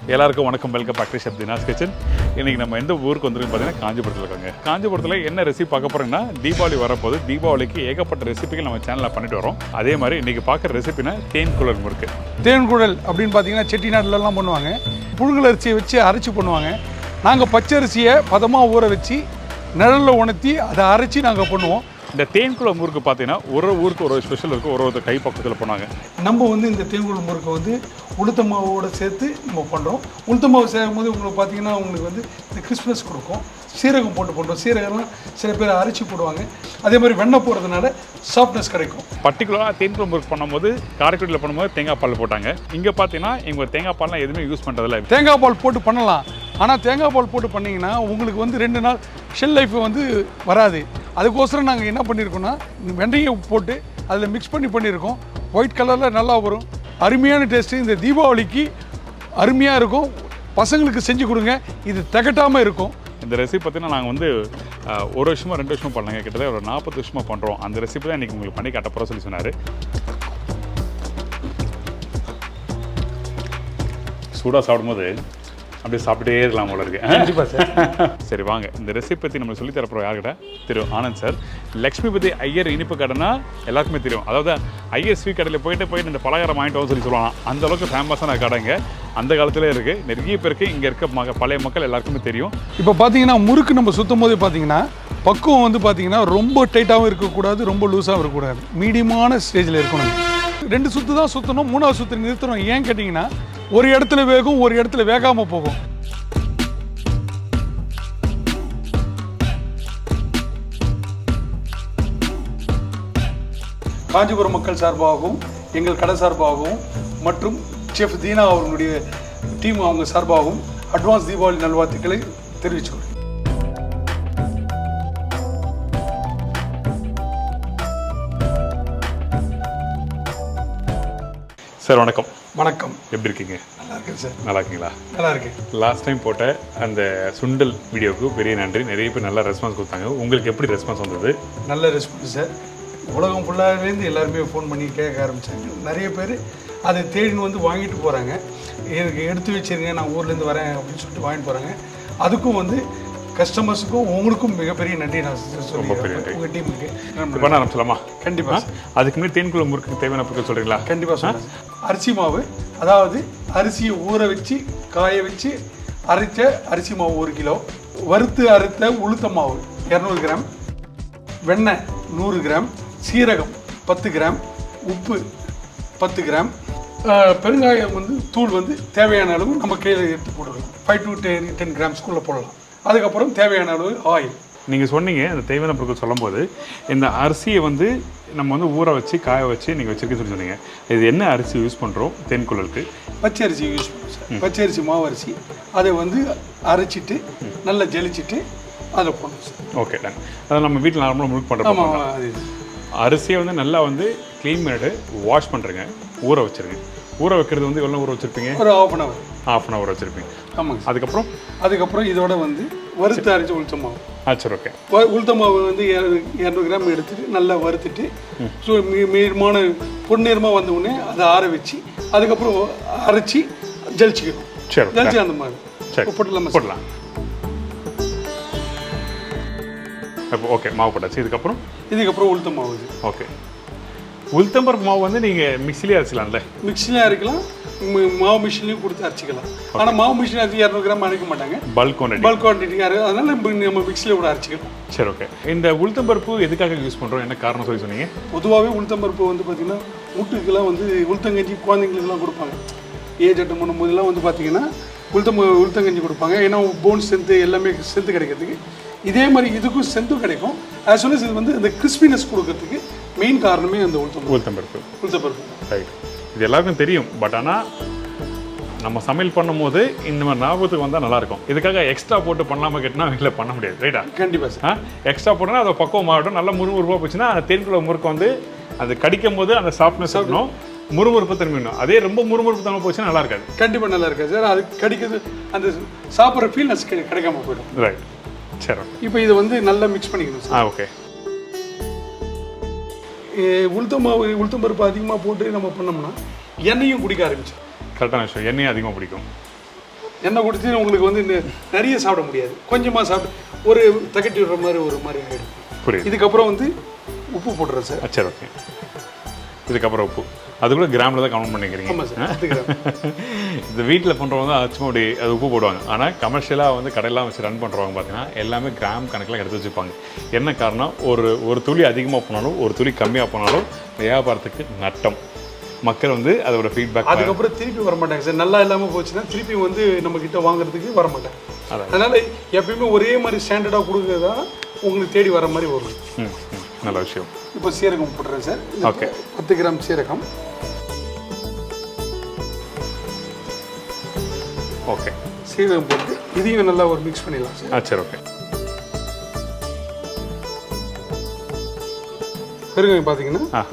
எல்லாருக்கும் வணக்கம். Welcome back to chef Deena's kitchen. இன்றைக்கி நம்ம எந்த ஊருக்கு வந்துருக்கு பார்த்தீங்கன்னா காஞ்சிபுரத்தில் இருக்காங்க. காஞ்சிபுரத்தில் என்ன ரெசிபி பார்க்க போகிறோங்கன்னா தீபாவளி வரப்போது. தீபாவளிக்கு ஏகப்பட்ட ரெசிபிகள் நம்ம சேனலில் பண்ணிட்டு வரோம். அதே மாதிரி இன்றைக்கி பார்க்குற ரெசிபினா தேன்குழல் முறுக்கு. தேன்குழல் அப்படின்னு பார்த்தீங்கன்னா செட்டிநாடுலலாம் பண்ணுவாங்க. புழுங்கல் அரிசியை வச்சு அரைச்சி பண்ணுவாங்க. நாங்கள் பச்சரிசியை பதமாக ஊற வச்சு நிழலில் உணர்த்தி அதை அரைச்சி நாங்கள் பண்ணுவோம். இந்த தேன்குழல் முறுக்கு பார்த்தீங்கன்னா ஒரு ஊருக்கு ஒரு ஸ்பெஷல் இருக்குது, ஒரு கை பக்கத்தில் பண்ணுவாங்க. நம்ம வந்து இந்த தேன்குழல் முறுக்கு வந்து உளுத்த மாவோடு சேர்த்து நம்ம பண்ணுறோம். உளுத்த மாவு செய்யும் போது உங்களுக்கு பார்த்தீங்கன்னா உங்களுக்கு வந்து இந்த கிறிஸ்மஸ் கொடுக்கும். சீரகம் போட்டு பண்ணுறோம். சீரகம்லாம் சில பேர் அரைச்சி போடுவாங்க. அதே மாதிரி வெண்ணெய் போடுறதுனால சாஃப்ட்னஸ் கிடைக்கும். பர்டிகுலராக தேன்குழல் முறுக்கு பண்ணும்போது காரைக்குடியில் பண்ணும்போது தேங்காய் பால் போட்டாங்க. இங்கே பார்த்தீங்கன்னா இவங்க தேங்காய் பால்லாம் எதுவுமே யூஸ் பண்ணுறதில்ல. தேங்காய் பால் போட்டு பண்ணலாம். ஆனால் தேங்காய் பால் போட்டு பண்ணிங்கன்னா உங்களுக்கு வந்து 2 நாள் ஷெல் லைஃப் வந்து வராது. அதுக்கோசரம் நாங்கள் என்ன பண்ணியிருக்கோம்னா வெண்டையை போட்டு அதில் மிக்ஸ் பண்ணியிருக்கோம். ஒயிட் கலரில் நல்லா வரும். அருமையான டேஸ்ட்டு. இந்த தீபாவளிக்கு அருமையாக இருக்கும். பசங்களுக்கு செஞ்சு கொடுங்க. இது திகட்டாமல் இருக்கும். இந்த ரெசிபி பார்த்தீங்கன்னா நாங்கள் வந்து 1 வருஷமாக 2 வருஷமாக பண்ணாங்க. கிட்டத்தட்ட ஒரு 40 வருஷமாக பண்ணுறோம். அந்த ரெசிபி தான் இன்றைக்கி உங்களுக்கு பண்ணி காட்டப்போகிற சொல்லி சொன்னார். சூடாக சாப்பிடும்போது அப்படியே சாப்பிட்டே இருக்கலாம் போல இருக்கு. கண்டிப்பாக சார். சரி வாங்க, இந்த ரெசிபி பற்றி நம்ம சொல்லி தரப்போம். யார்கிட்ட தெரியும்? ஆனந்த் சார். லக்ஷ்மிபதி ஐயர் இனிப்பு கடைனா எல்லாருக்குமே தெரியும். அதாவது ஐயர் ஸ்வீட் கடையில் போயிட்டு இந்த பலகாரம் வாங்கிட்டோம்னு சொல்லுவாங்க. அந்த அளவுக்கு ஃபேமஸான கடைங்க அந்த காலத்திலே இருக்குது. நிறைய பேருக்கு இங்கே இருக்க பழைய மக்கள் எல்லாருக்குமே தெரியும். இப்போ பார்த்தீங்கன்னா முறுக்கு நம்ம சுற்றும் போது பார்த்தீங்கன்னா பக்குவம் வந்து பார்த்தீங்கன்னா ரொம்ப டைட்டாகவும் இருக்கக்கூடாது, ரொம்ப லூஸாகவும் இருக்கக்கூடாது. மீடியமான ஸ்டேஜில் இருக்கணும். 2 சுற்று தான் சுற்றணும். 3ஆவது சுற்று நிறுத்தணும். ஏன் கேட்டிங்கன்னா ஒரு இடத்துல வேகும், ஒரு இடத்துல வேகாமல் போகும். காஞ்சிபுரம் மக்கள் சார்பாகவும் எங்கள் கடை சார்பாகவும் மற்றும் செஃப் தீனா அவர்களுடைய டீம் அவங்க சார்பாகவும் அட்வான்ஸ் தீபாவளி நல்வாழ்த்துக்களை தெரிவிச்சுக்கிறேன். சார் வணக்கம். வணக்கம். எப்படி இருக்கீங்க? நல்லா இருக்கேன் சார். நல்லா இருக்கீங்களா? நல்லா இருக்கேன். லாஸ்ட் டைம் போட்ட அந்த சுண்டல் வீடியோவுக்கு பெரிய நன்றி. நிறைய பேர் நல்ல ரெஸ்பான்ஸ் கொடுத்தாங்க. உங்களுக்கு எப்படி ரெஸ்பான்ஸ் வந்தது? நல்ல ரெஸ்பான்ஸ் சார். உலகம் ஃபுல்லாகலேருந்து எல்லாருமே ஃபோன் பண்ணி கேட்க ஆரம்பித்தாங்க. நிறைய பேர் அதை தேடின்னு வந்து வாங்கிட்டு போகிறாங்க. எனக்கு எடுத்து வச்சிருங்க, நான் ஊர்லேருந்து வரேன் அப்படின்னு சொல்லிட்டு வாங்கிட்டு போகிறாங்க. அதுக்கும் வந்து கஸ்டமர்ஸுக்கும் உங்களுக்கும் மிகப்பெரிய நன்றி நான் சொல்லுவேன். உங்கள் டீமுக்கு பண்ண ஆரம்பிச்சலாமா? கண்டிப்பாக. அதுக்கு முன்னாடி தேன்குழல் முறுக்கு தேவையான பொருட்கள் சொல்கிறீங்களா? கண்டிப்பாக சொல்லுங்கள். அரிசி மாவு, அதாவது அரிசியை ஊற வச்சு காய வச்சு அரைச்ச அரிசி மாவு 1 கிலோ, வறுத்து அரைத்த உளுத்த மாவு 200 கிராம், வெண்ணெய் 100 கிராம், சீரகம் 10 கிராம், உப்பு 10 கிராம், பெருங்காயம் வந்து தூள் வந்து தேவையான அளவு நம்ம கையில் எடுத்து போடலாம். 5 to 10 கிராம்ஸ்குள்ளே போடலாம். அதுக்கப்புறம் தேவையான அளவு ஆயில். நீங்கள் சொன்னீங்க அந்த தேவையான பொருட்கள் சொல்லும்போது இந்த அரிசியை வந்து நம்ம வந்து ஊற வச்சு காய வச்சு நீங்கள் வச்சுருக்கேன்னு சொல்லி சொன்னீங்க. இது என்ன அரிசி யூஸ் பண்ணுறோம் தேன்குழலுக்கு? பச்சரிசி யூஸ் பண்ணுறோம் சார். பச்சரிசி மாவரிசி. அதை வந்து அரைச்சிட்டு நல்லா ஜலிச்சிட்டு அதில் போடணும் சார். Okay done. அதை நம்ம வீட்டில் நார்மலாக முழுக்க பண்ணுறோம். அது அரிசியை வந்து நல்லா வந்து க்ளீன் பண்ணிட்டு வாஷ் பண்ணுறேங்க, ஊற வச்சுருங்க. ஊற வைக்கிறது வந்து எவ்வளோ ஊற வச்சுருப்பீங்க? ஒரு half an hour வச்சுருப்பீங்க. ஆமாங்க. அதுக்கப்புறம் இதோட வந்து வறுத்து அரைச்ச உளுத்த மாவு. சரி ஓகே. உளுத்த மாவு வந்து 200 கிராம் எடுத்துட்டு நல்லா வறுத்துட்டு ஸோ மீதமான பொன்னிறமாக வந்த உடனே அதை ஆற வச்சு அதுக்கப்புறம் அரைச்சி ஜலிச்சிக்கணும். சரி, ஜலிச்சு அந்த மாதிரி சரி போடலாம். அப்போ ஓகே, மாவு போட்டாச்சு. இதுக்கப்புறம் உளுத்த மாவு. ஓகே. உளுத்தம்பருப்பு மாவு வந்து நீங்கள் மிக்சிலே அரைச்சிக்கலாம்ல? மிக்சிலே அரைக்கலாம், மாவு மிஷின்லையும் கொடுத்து அரைச்சிக்கலாம். ஆனால் மாவு மிஷின் அரைச்சி 200 கிராம் அரைக்க மாட்டாங்க. பல்க் குவான்டிட்டி அதனால நம்ம மிக்சியில் கூட அரைச்சிக்கலாம். சரி ஓகே. இந்த உளுத்தம்பருப்பு எதுக்காக யூஸ் பண்ணுறோம், என்ன காரணம் சொல்லி சொன்னீங்க? பொதுவாகவே உளுத்தம்பருப்பு வந்து பார்த்திங்கன்னா வீட்டுக்கெல்லாம் வந்து உளுத்தங்கஞ்சி குழந்தைங்களுக்குலாம் கொடுப்பாங்க. ஏஜ் அட்டன் பண்ணும்போதெல்லாம் வந்து பார்த்திங்கன்னா உளுத்தங்கஞ்சி கொடுப்பாங்க. ஏன்னா போன் ஸ்ட்ரென்த்து எல்லாமே ஸ்ட்ரென்த்து கிடைக்கிறதுக்கு. இதே மாதிரி இதுக்கும் ஸ்ட்ரென்த்தும் கிடைக்கும். ஆஸ் வெல் அஸ் இது வந்து அந்த கிறிஸ்பினஸ் கொடுக்கறதுக்கு மெயின் காரணமே அந்த உளுத்தம்பருப்பு. ரைட். இது எல்லாருக்கும் தெரியும். பட் ஆனால் நம்ம சமையல் பண்ணும்போது இந்த மாதிரி ஞாபகத்துக்கு வந்தால் நல்லாயிருக்கும். இதுக்காக எக்ஸ்ட்ரா போட்டு பண்ணாமல் கேட்டால் வீட்டில் பண்ண முடியாது. ரைட்டா? கண்டிப்பாக சார். எக்ஸ்ட்ரா போட்டோன்னா அதை பக்குவம் ஆகட்டும். நல்லா முறுமுறுப்பாக போச்சுன்னா அந்த தேன்குழல் முறுக்கு வந்து அது கடிக்கும் போது அந்த சாஃப்ட்னஸ் இருக்கணும், முறுமுறுப்பு தன்மைணும். அதே ரொம்ப முறுமுறுப்பு தன்மை போச்சுன்னா நல்லா இருக்காது. கண்டிப்பாக நல்லா இருக்காது சார். அது கடிக்கிறது அந்த சாப்பிட்ற ஃபீல்னஸ் கிடைக்காம போயிடும். ரைட். சரி. இப்போ இதை வந்து நல்லா மிக்ஸ் பண்ணிக்கணும் சார். ஓகே. உளுத்தம்பருப்பு அதிகமாக போட்டு நம்ம பண்ணோம்னா எண்ணெயும் குடிக்க ஆரம்பிச்சோம். கரெக்டான விஷயம். எண்ணெயும் அதிகமாக பிடிக்கும். எண்ணெய் குடிச்சு உங்களுக்கு வந்து நிறைய சாப்பிட முடியாது, கொஞ்சமாக சாப்பிட்டு ஒரு தகட்டி விடுற மாதிரி ஒரு மாதிரி ஆகிடும். புரியுது. இதுக்கப்புறம் வந்து உப்பு போட்டுறேன் சார். சரி ஓகே. இதுக்கப்புறம் உப்பு அது கூட கிராமில் தான் கவுண்ட் பண்ணிக்கிறீங்க. ஆமாம் சார். இந்த வீட்டில் பண்ணுறவங்க தான் சும்மா அப்படி அது உப்பு போடுவாங்க. ஆனால் கமர்ஷியலாக வந்து கடையெல்லாம் வச்சு ரன் பண்ணுறவங்க பார்த்தீங்கன்னா எல்லாமே கிராம் கணக்கில் எடுத்து வச்சுப்பாங்க. என்ன காரணம், ஒரு துளி அதிகமாக போனாலும் ஒரு துளி கம்மியாக போனாலும் வியாபாரத்துக்கு நட்டம். மக்கள் வந்து அதோட ஃபீட்பேக் அதுக்கப்புறம் திருப்பி வர மாட்டாங்க சார். நல்லா இல்லாமல் போச்சுன்னா திருப்பி வந்து நம்ம கிட்ட வாங்குறதுக்கு வர மாட்டாங்க. அதனால எப்பயுமே ஒரே மாதிரி ஸ்டாண்டர்டாக கொடுக்குறதா உங்களுக்கு தேடி வர மாதிரி வரும். நல்ல விஷயம். இப்போ சீரகம் போட்டுறேன் சார். ஓகே. 10 கிராம் சீரகம். ஓகே. சீரகம் போட்டு இதையும் நல்லா ஒரு மிக்ஸ் பண்ணிடலாம் சார். சரி ஓகே. பெருங்காயம் பார்த்தீங்கன்னா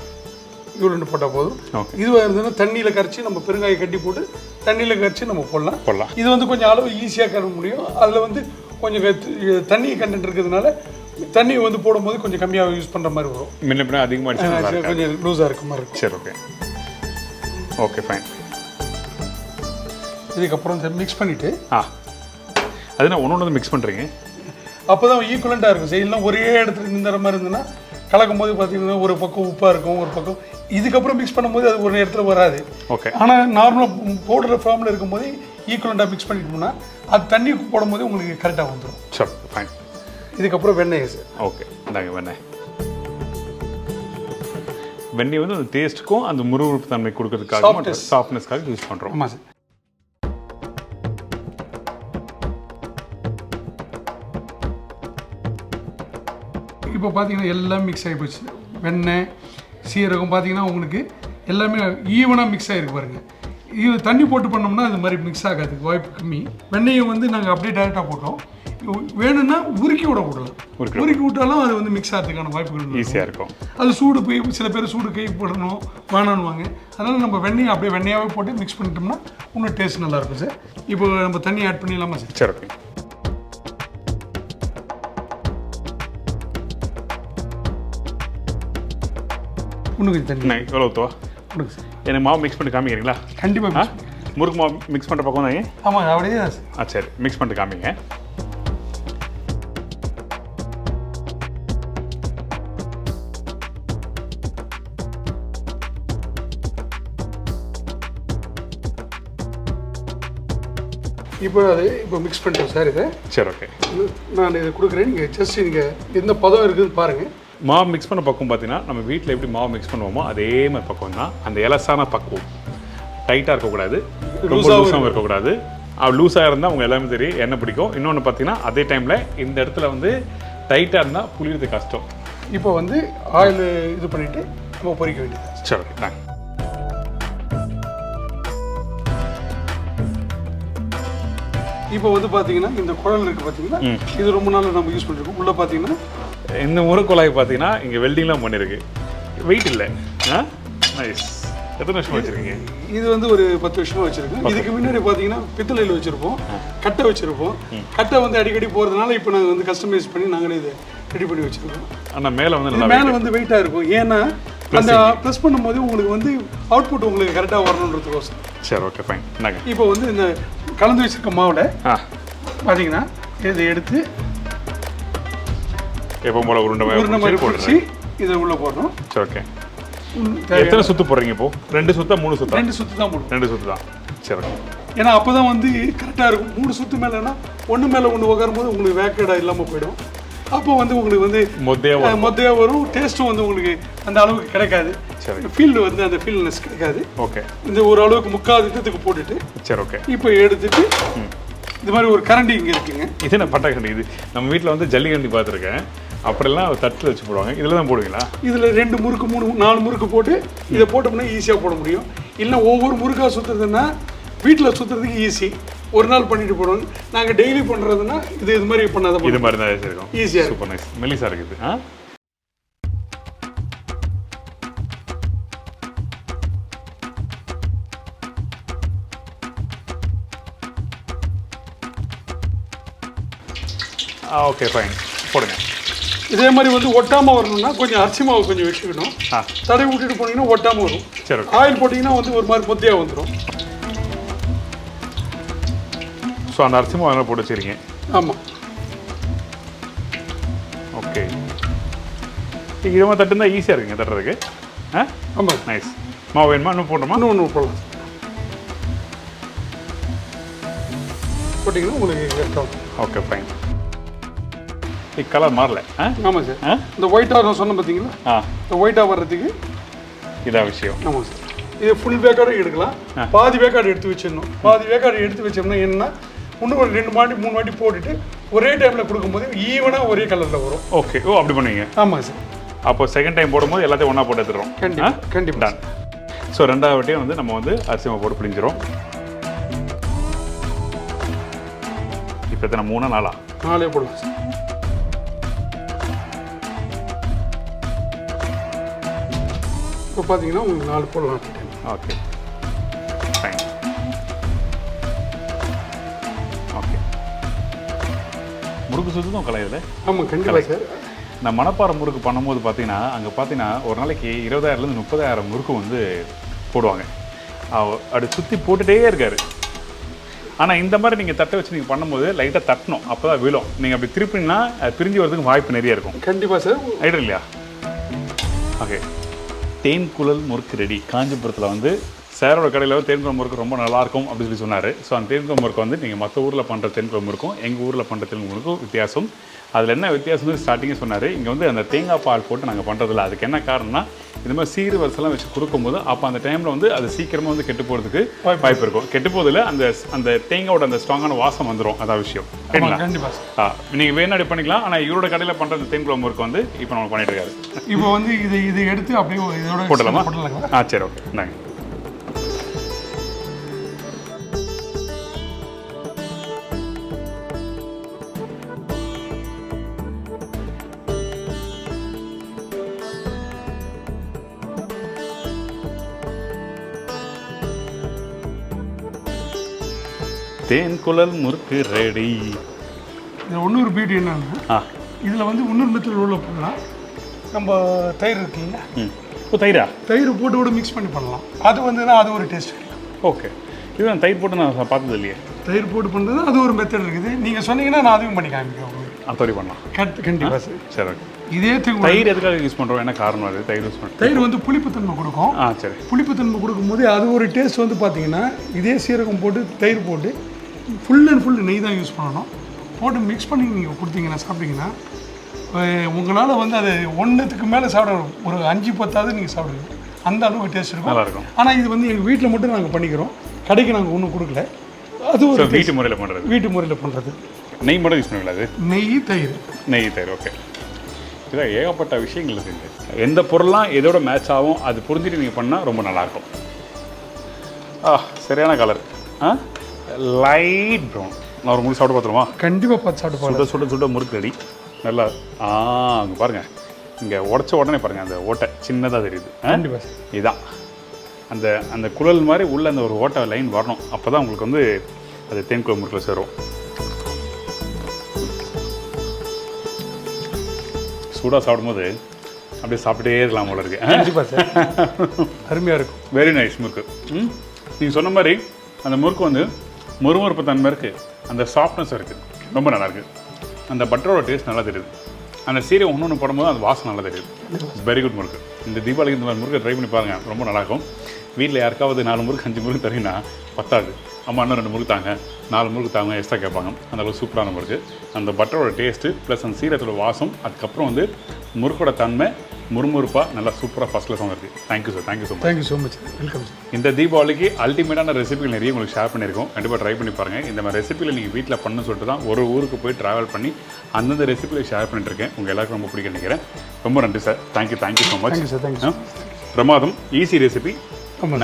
இவ்வளோ போட்டால் போதும். இதுவாக இருந்ததுன்னா தண்ணியில் கரைச்சி நம்ம பெருங்காயம் கட்டி போட்டு தண்ணியில் கரைச்சி நம்ம போடலாம். இது வந்து கொஞ்சம் அளவு ஈஸியாக கர முடியும். அதில் வந்து கொஞ்சம் தண்ணி கண்டென்ட் இருக்கிறதுனால தண்ணி வந்து போடும்போது கொஞ்சம் கம்மியாக யூஸ் பண்ணுற மாதிரி வரும். முன்ன பின்ன அதிகமாக கொஞ்சம் லூஸாக இருக்க மாதிரி இருக்கும். சரி ஓகே. Okay fine. இதுக்கப்புறம் மிக்ஸ் பண்ணிவிட்டு அது நான் ஒன்று மிக்ஸ் பண்ணுறீங்க. அப்போ தான் ஈக்குவலண்ட்டாக இருக்கும் சார். இல்லைன்னா ஒரே இடத்துல நின்ற மாதிரி இருந்ததுன்னா கலக்கும் போது பார்த்தீங்கன்னா ஒரு பக்கம் உப்பாக இருக்கும், ஒரு பக்கம் இதுக்கப்புறம் மிக்ஸ் பண்ணும்போது அது ஒரு இடத்துல வராது. ஓகே. ஆனால் நார்மலாக போடுற ஃபார்மில் இருக்கும்போது ஈக்குவலண்ட்டாக மிக்ஸ் பண்ணிட்டோம்னா அது தண்ணி போடும்போது உங்களுக்கு கரெக்டாக வந்துடும். சரி ஃபைன். இதுக்கப்புறம் வெண்ணெய் சார். ஓகே இந்தாங்க வெண்ணெய். வெண்ணெய் வந்து அந்த டேஸ்ட்டுக்கும் அந்த முறுமுறுப்பு தன்மை கொடுக்கறதுக்காக சாஃப்ட்னஸ்க்காக யூஸ் பண்ணுறோம். ஆமாம் சார். இப்போ பார்த்தீங்கன்னா எல்லாம் மிக்ஸ் ஆகி போச்சு. வெண்ணெய் சீரகம் பார்த்தீங்கன்னா உங்களுக்கு எல்லாமே ஈவனாக மிக்ஸ் ஆகிருக்கு பாருங்கள். இது தண்ணி போட்டு பண்ணோம்னா அது மாதிரி மிக்ஸ் ஆகாதுக்கு வாய்ப்பு கம்மி. வெண்ணெயை வந்து நாங்கள் அப்படியே டேரெக்டாக போட்டோம். வேணும்னா உருக்கி விடக்கூடாது. உருக்கி விட்டாலும் அது வந்து மிக்ஸ் ஆகிறதுக்கான வாய்ப்புகள் ஈஸியாக இருக்கும். அது சூடு போய் சில பேர் சூடு கை போடணும் வேணான்னுவாங்க. அதனால் நம்ம வெண்ணெயை அப்படியே வெண்ணெயாகவே போட்டு மிக்ஸ் பண்ணிட்டோம்னா இன்னும் டேஸ்ட் நல்லாயிருக்கும் சார். இப்போ நம்ம தண்ணி ஆட் பண்ணிடலாமா சார்? சரி ஓகே. இன்னும் கொஞ்சம் தண்ணி எவ்வளோ ஊற்றுவா கொடுங்க சார். எனக்கு மாவு மிக்ஸ் பண்ணி காமிக்கிறீங்களா? கண்டிப்பாக. முறுக்கு மாவு மிக்ஸ் பண்ணுற பக்கம் தாங்க. ஆமாம் அப்படியே தான் சார். சரி மிக்ஸ் பண்ணிட்டு காமிங்க. இப்போ மிக்ஸ் பண்ணிட்டோம் சார். இதை சரி ஓகே. நான் இதை கொடுக்குறேன். நீங்கள் ஜஸ்ட் நீங்கள் எந்த பதம் இருக்குதுன்னு பாருங்கள். மாவு மிக்ஸ் பண்ண பக்கம் பார்த்தீங்கன்னா நம்ம வீட்டில் எப்படி மாவு மிக்ஸ் பண்ணுவோமோ அதே மாதிரி பக்கம் தான். அந்த எலசான பக்குவம். டைட்டாக இருக்கக்கூடாது, ரொம்ப லூஸாகவும் இருக்கக்கூடாது. லூஸாக இருந்தால் அவங்க எல்லாமே தெரியும் என்ன பிடிக்கும். இன்னொன்று பார்த்தீங்கன்னா அதே டைமில் இந்த இடத்துல வந்து டைட்டாக இருந்தால் புளியறது கஷ்டம். இப்போ வந்து ஆயில் இது பண்ணிவிட்டு நம்ம பொரிக்க வேண்டியது. சரி ஓகே தாங்க. இப்போ வந்து பார்த்தீங்கன்னா இந்த குழல் இருக்குது பார்த்தீங்கன்னா இது ரொம்ப நாள் நம்ம யூஸ் பண்ணிருக்கோம். உள்ளே பார்த்தீங்கன்னா இந்த முறுக்குழாய் பார்த்தீங்கன்னா இங்கே வெல்டிங்லாம் பண்ணியிருக்கு. வெயிட் இல்லை. நைஸ். எத்தனை வருஷமா வச்சுருக்கீங்க? இது வந்து ஒரு 10 வருஷமாக வச்சுருக்கோம். இதுக்கு முன்னாடி பார்த்தீங்கன்னா பித்தளையில் வச்சுருப்போம், கட்டை வச்சுருப்போம். கட்டை வந்து அடிக்கடி போகிறதுனால இப்போ நாங்கள் வந்து கஸ்டமைஸ் பண்ணி நாங்களே இதை ரெடி பண்ணி வச்சுருக்கோம். ஆனால் மேலே வந்து மேலே வந்து வெயிட்டாக இருக்கும். ஏன்னா அந்த ப்ரெஸ் பண்ணும்போது உங்களுக்கு வந்து அவுட்புட் உங்களுக்கு கரெக்டாக வரணுன்றதுக்கோசம். சரி ஓகே ஃபைன். இப்போ வந்து இந்த கலந்து வச்சிருக்க மாவில் பார்த்தீங்கன்னா இதை எடுத்து எப்போ போல உருண்டை மாதிரி போட்டு இதை உள்ளே போடணும். சரி ஓகே. எத்தனை சுற்று போடுறீங்க இப்போ? 2 சுத்தா 3 சுத்தா? 2 சுற்று தான் போடும். 2 சுற்று தான். சரி ஓகே. ஏன்னா அப்போ தான் வந்து கரெக்டாக இருக்கும். 3 சுற்று மேலேனா ஒன்று மேலே ஒன்று உட்காரும்போது உங்களுக்கு வேக்கடாக இல்லாமல் போயிடும். அப்போ வந்து உங்களுக்கு வந்து மொத்தையாக வரும். டேஸ்ட்டும் வந்து உங்களுக்கு அந்த அளவுக்கு கிடைக்காது. சரி. ஃபீல்டு வந்து அந்த ஃபீல்னஸ் கிடைக்காது. ஓகே. இந்த ஒரு அளவுக்கு 3/4 இதுக்கு போட்டுட்டு சரி ஓகே. இப்போ எடுத்துட்டு இது மாதிரி ஒரு கரண்டி இங்கே இருக்குங்க. இது என்ன பட்டை கரண்டி? இது நம்ம வீட்டில் வந்து ஜல்லிக்கரண்டி பார்த்துருக்கேன். அப்படிலாம் தட்டில் வச்சு போடுவாங்க. இதில் தான் போடுவீங்களா? இதில் 2 முறுக்கு 3 4 முறுக்கு போட்டு இதை போட்டோம்னா ஈஸியாக போட முடியும். இல்லை ஒவ்வொரு முறுக்காக சுற்றுறதுன்னா வீட்டில் சுற்றுறதுக்கு ஈஸி. ஒரு நாள் பண்ணிட்டு போடுவாங்க. நாங்கள் டெய்லி பண்ணுறதுன்னா இது மாதிரி பண்ணாத இது மாதிரி தான் வச்சுருக்கோம். ஈஸியாக சூப்பர் நைஸ். மெல்லிசா இருக்குது. ஓகே ஃபைன் போடுங்க. இதே மாதிரி வந்து ஒட்டாமல் வரணும்னா கொஞ்சம் அரிசி மாவு கொஞ்சம் வச்சுக்கணும். தடவி விட்டுட்டு போனீங்கன்னா ஒட்டாமல் வரும். சரி. ஆயில் போட்டிங்கன்னா வந்து ஒரு மாதிரி மொத்தையாக வந்துடும். ஸோ அந்த அரிசி மாவு அதில் போட்டு வச்சுருக்கீங்க. ஆமாம். ஓகே. இது மாதிரி தட்டுனா ஈஸியாக இருக்குங்க தட்டுறதுக்கு. ஆமாம். நைஸ். மாவு வேணுமா இன்னும் போட்டோமா? இன்னும் போடலாம். போட்டிங்கன்னா உங்களுக்கு கரெக்டாக. Okay fine. கலர் மாறல. ஆமாம் சார். இந்த ஒயிட்டாக நான் சொன்னேன் பார்த்தீங்களா, இந்த ஒயிட்டாக வர்றதுக்கு இதான் விஷயம். ஆமாம் சார். இது ஃபுல் வேக்காடு எடுக்கலாம், பாதி வேக்காடு எடுத்து வச்சிடணும். பாதி வேக்காடு எடுத்து வச்சோம்னா என்னன்னா இன்னும் ஒரு 2 வாட்டி 3 வாட்டி போட்டுட்டு ஒரே டைமில் கொடுக்கும்போது ஈவனாக ஒரே கலரில் வரும். ஓகே. ஓ அப்படி பண்ணுவீங்க? ஆமாம் சார். அப்போ செகண்ட் டைம் போடும்போது எல்லாத்தையும் ஒன்றா போட்டு எடுத்துடுறோம். கண்டிப்பாக டன். ஸோ ரெண்டாவது வாட்டியும் வந்து நம்ம வந்து அரிசி மாவு போட்டு பிழிஞ்சிரும். இப்போ எத்தனை 3 4 4 போடுவோம் சார். இப்போ பார்த்தீங்கன்னா உங்களுக்கு 4 போடலாம். Okay fine. ஓகே. முறுக்கு சுத்தம் கலையில. ஆமாம் கண்டிப்பாக சார். நான் மணப்பாறை முறுக்கு பண்ணும்போது பார்த்தீங்கன்னா அங்கே பார்த்தீங்கன்னா ஒரு நாளைக்கு 20,000லேருந்து 30,000 முறுக்கு வந்து போடுவாங்க. அப்படி சுற்றி போட்டுகிட்டே இருக்காரு. ஆனால் இந்த மாதிரி நீங்கள் தட்டை வச்சு நீங்கள் பண்ணும்போது லைட்டாக தட்டணும், அப்போ தான் விழும். நீங்கள் அப்படி திருப்பினா பிரிஞ்சு வரதுக்கு வாய்ப்பு நிறைய இருக்கும். கண்டிப்பாக சார். ஐடியா இல்லையா? ஓகே. தேன்குழல் முறுக்கு ரெடி. காஞ்சிபுரத்தில் வந்து சாரோட கடையில் தேன்குழல் முறுக்கு ரொம்ப நல்லாயிருக்கும் அப்படின்னு சொல்லி சொன்னார். ஸோ அந்த தேன்குழல் முறுக்கு வந்து நீங்கள் மற்ற ஊரில் பண்ணுற தேன்குழல் முறுக்கும் எங்கள் ஊரில் பண்ணுற தேன்குழல் முறுக்கும் வித்தியாசம். அதில் என்ன வித்தியாசம் ஸ்டார்டிங்கே சொன்னார். இங்கே வந்து அந்த தேங்காய் பால் போட்டு நாங்கள் பண்ணுறதில்ல. அதுக்கு என்ன காரணம்னா இந்த மாதிரி சீர் வரிசெல்லாம் வச்சு கொடுக்கும்போது அப்போ அந்த டைமில் வந்து அது சீக்கிரமாக வந்து கெட்டு போகிறதுக்கு வாய்ப்பு இருக்கும். கெட்டு போதில் அந்த தேங்காயோட அந்த ஸ்ட்ராங்கான வாசம் வந்துடும். அதான் விஷயம். கண்டிப்பாக நீங்கள் வேணும் அப்படி பண்ணிக்கலாம். ஆனால் இவரோட கடையில் பண்ணுற அந்த தேன்குழல் முறுக்கு வந்து இப்போ நம்ம பண்ணிட்டு இருக்காரு. இப்போ வந்து இதை எடுத்து அப்படியே இதோட போடலாமா? சரி ஓகே. இந்தாங்க. தேன்குழல் முறுக்கு ரெடி. இதில் இன்னொரு பியூட்டி என்னன்னா இதில் வந்து இன்னொரு மெத்தட் உள்ள போடலாம். நம்ம தயிர் இருக்குங்க. தயிர் போட்டு கூட மிக்ஸ் பண்ணி பண்ணலாம். அது வந்துன்னா அது ஒரு டேஸ்ட். ஓகே. இதுதான் தயிர் போட்டு நான் பார்த்தது இல்லையே. தயிர் போட்டு பண்ணுறது அது ஒரு மெத்தட் இருக்குது. நீங்கள் சொன்னீங்கன்னா நான் அதுவும் பண்ணி காமிக்கிறேன் உங்களுக்கு. அப்படி பண்ணலாம். கண்டிப்பாக சார். சரி ஓகே. இதே தயிர் எதுக்காக யூஸ் பண்ணுறோம்? என்ன காரணம் அது தயிர் யூஸ் பண்ணுறோம்? தயிர் வந்து புளிப்புத்தன்மை கொடுக்கும். சரி. புளிப்புத்தன்மை கொடுக்கும்போது அது ஒரு டேஸ்ட் வந்து பார்த்தீங்கன்னா இதே சீரகம் போட்டு தயிர் போட்டு ஃபுல் அண்ட் ஃபுல் நெய் தான் யூஸ் பண்ணணும். போட்டு மிக்ஸ் பண்ணி நீங்கள் கொடுத்தீங்கன்னா சாப்பிட்டீங்கன்னா உங்களால் வந்து அது ஒன்றுத்துக்கு மேலே சாப்பிடணும். ஒரு 5-10 நீங்கள் சாப்பிடுவீங்க. அந்த அளவுக்கு டேஸ்ட் இருக்கும். நல்லாயிருக்கும். ஆனால் இது வந்து எங்கள் வீட்டில் மட்டும் நாங்கள் பண்ணிக்கிறோம். கடைக்கு நாங்கள் ஒன்றும் கொடுக்கல. அது ஒரு வீட்டு முறையில் பண்ணுறது. வீட்டு முறையில் பண்ணுறது. நெய் மட்டும் யூஸ் பண்ணுவீங்களா? அது நெய் தயிர். ஓகே. இதான் ஏகப்பட்ட விஷயங்கள் இருக்குங்க. எந்த பொருள்லாம் எதோட மேட்ச் ஆகும் அது புரிஞ்சுட்டு நீங்கள் பண்ணால் ரொம்ப நல்லாயிருக்கும். சரியான கலர். Light brown. நான் ஒரு முறுக்கு சாப்பிட்டு பார்த்துருமா? கண்டிப்பாக பார்த்து சாப்பிட்டு சுட சுட முறுக்கு ரெடி. நல்லா அங்கே பாருங்கள். இங்கே உடச்ச உடனே பாருங்கள் அந்த ஓட்டை சின்னதாக தெரியுது. கண்டிப்பாக இதுதான் அந்த அந்த குழல் மாதிரி உள்ள அந்த ஒரு ஓட்டை லைன் வரணும். அப்போ தான் உங்களுக்கு வந்து அது தேன்குழல் முறுக்கில் சேரும். சூடாக சாப்பிடும்போது அப்படியே சாப்பிட்டே இருக்கலாம் போல இருக்கு. கண்டிப்பாக சார். அருமையாக இருக்கும். வெரி நைஸ் முறுக்கு. நீங்கள் சொன்ன மாதிரி அந்த முறுக்கு வந்து முறுமுறுப்பு தன்மை இருக்குது, அந்த சாஃப்ட்னஸ் இருக்குது, ரொம்ப நல்லாயிருக்கு. அந்த பட்டரோட டேஸ்ட் நல்லா தெரியுது. அந்த சீரகம் ஒன்று போடும்போது அந்த வாசம் நல்லா தெரியுது. வெரி குட் முறுக்கு. இந்த தீபாவளிக்கு இந்த மாதிரி முறுக்கை ட்ரை பண்ணி பாருங்கள், ரொம்ப நல்லாயிருக்கும். வீட்டில் யாருக்காவது 4 முறுக்கு 5 முறுக்கு தரீங்கன்னா பத்தாது. அம்மா இன்னும் 2 முறுக்கு தாங்க, 4 முறுக்கு தாங்க எக்ஸ்ட்ரா கேட்பாங்க. அந்தளவுக்கு சூப்பரான முறுக்கு. அந்த பட்டரோட டேஸ்ட்டு ப்ளஸ் அந்த சீரகத்தோட வாசம், அதுக்கப்புறம் வந்து முறுக்கோட தன்மை முறுமுறுப்பாக நல்லா சூப்பராக ஃபஸ்ட் கிளாஸாக இருக்குது. Thank you sir. Thank you so much. Welcome sir. இந்த தீபாவளிக்கு அல்டிமேட்டான ரெசிபிகள் நிறைய உங்களுக்கு ஷேர் பண்ணியிருக்கோம். கண்டிப்பாக ட்ரை பண்ணி பாருங்கள். இந்த மாதிரி ரெசிபியில் நீங்கள் வீட்டில் பண்ணணும்னு சொல்லிட்டு தான் ஒரு ஊருக்கு போய் ட்ராவல் பண்ணி அந்தந்த ரெசிபியில் ஷேர் பண்ணிட்டுருக்கேன். உங்கள் எல்லாருக்கும் ரொம்ப பிடிக்கும் நினைக்கிறேன். ரொம்ப நன்றி sir. Thank you so much. Thank you. பிரமாதம். ஈஸி ரெசிபி,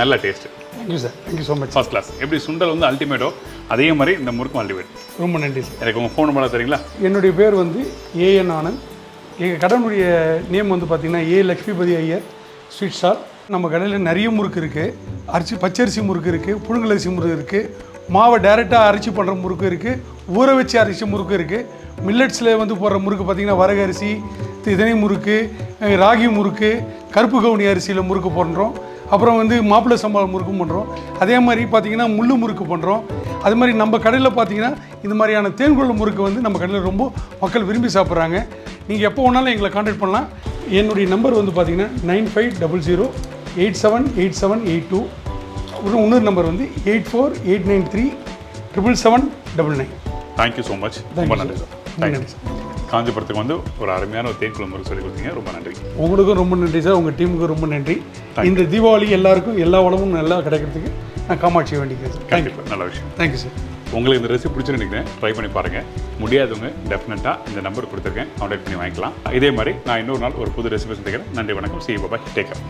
நல்ல taste. Thank you sir. Thank you so much. First class. எப்படி சுண்டல் வந்து அல்டிமேட்டோ அதே மாதிரி இந்த முறுக்கும் அல்டிமேட். ரொம்ப நன்றி சார். எனக்கு உங்கள் ஃபோன் நம்பர் தெரியுங்களா? என்னுடைய பேர் வந்து A.N. ஆனந்த். எங்கள் கடனுடைய நேம் வந்து பார்த்திங்கன்னா A.LAKSHMIPATHY ஐயர் ஸ்வீட் ஸ்டால். நம்ம கடையில் நிறைய முறுக்கு இருக்குது. பச்சரிசி முறுக்கு இருக்குது, புழுங்கலரிசி முறுக்கு இருக்குது, மாவை டைரெக்டாக அரைச்சி பண்ணுற முறுக்கு இருக்குது, ஊற வச்சு அரைச்சி முறுக்கு இருக்குது. மில்லட்ஸில் வந்து போடுற முறுக்கு பார்த்திங்கன்னா வரகரிசி, தினை முறுக்கு, ராகி முறுக்கு, கருப்பு கவுனி அரிசியில் முறுக்கு போடுறோம். அப்புறம் வந்து மாப்பிள்ளை சம்பா முறுக்கும் பண்ணுறோம். அதே மாதிரி பார்த்தீங்கன்னா முள்ளு முறுக்கு பண்ணுறோம். அது மாதிரி நம்ம கடையில் பார்த்தீங்கன்னா இந்த மாதிரியான தேன்குழல் முறுக்கு வந்து நம்ம கடையில் ரொம்ப மக்கள் விரும்பி சாப்பிட்றாங்க. நீங்கள் எப்போ வேணாலும் எங்களை கான்டாக்ட் பண்ணலாம். என்னுடைய நம்பர் வந்து பார்த்தீங்கன்னா 9500878782. அப்புறம் இன்னொரு நம்பர் வந்து 8489377799. Thank you so much. ரொம்ப நன்றி சார். தேங்க்யூ. காஞ்சிபுரத்துக்கு வந்து ஒரு அருமையான ஒரு தேன்குழல் முறுக்கு சொல்லி கொடுத்தீங்க. ரொம்ப நன்றி. உங்களுக்கும் ரொம்ப நன்றி சார். உங்கள் டீமுக்கும் ரொம்ப நன்றி. இந்த தீபாவளி எல்லாருக்கும் எல்லா வளமும் நல்லா கிடைக்கிறதுக்கு நான் காமாட்சி வேண்டிக்கிறேன் சார். கண்டிப்பாக நல்ல விஷயம். Thank you sir. உங்களுக்கு இந்த ரெசிபி பிடிச்சுன்னு நினைக்கிறேன். ட்ரை பண்ணி பாருங்கள். முடியாதவங்க டெஃபினட்டாக இந்த நம்பர் கொடுத்துருக்கேன், கான்டாக்ட் பண்ணி வாங்கிக்கலாம். இதே மாதிரி நான் இன்னொரு நாள் ஒரு புது ரெசிபி சந்திக்கிறேன். நன்றி, வணக்கம். See you, bye. Take care.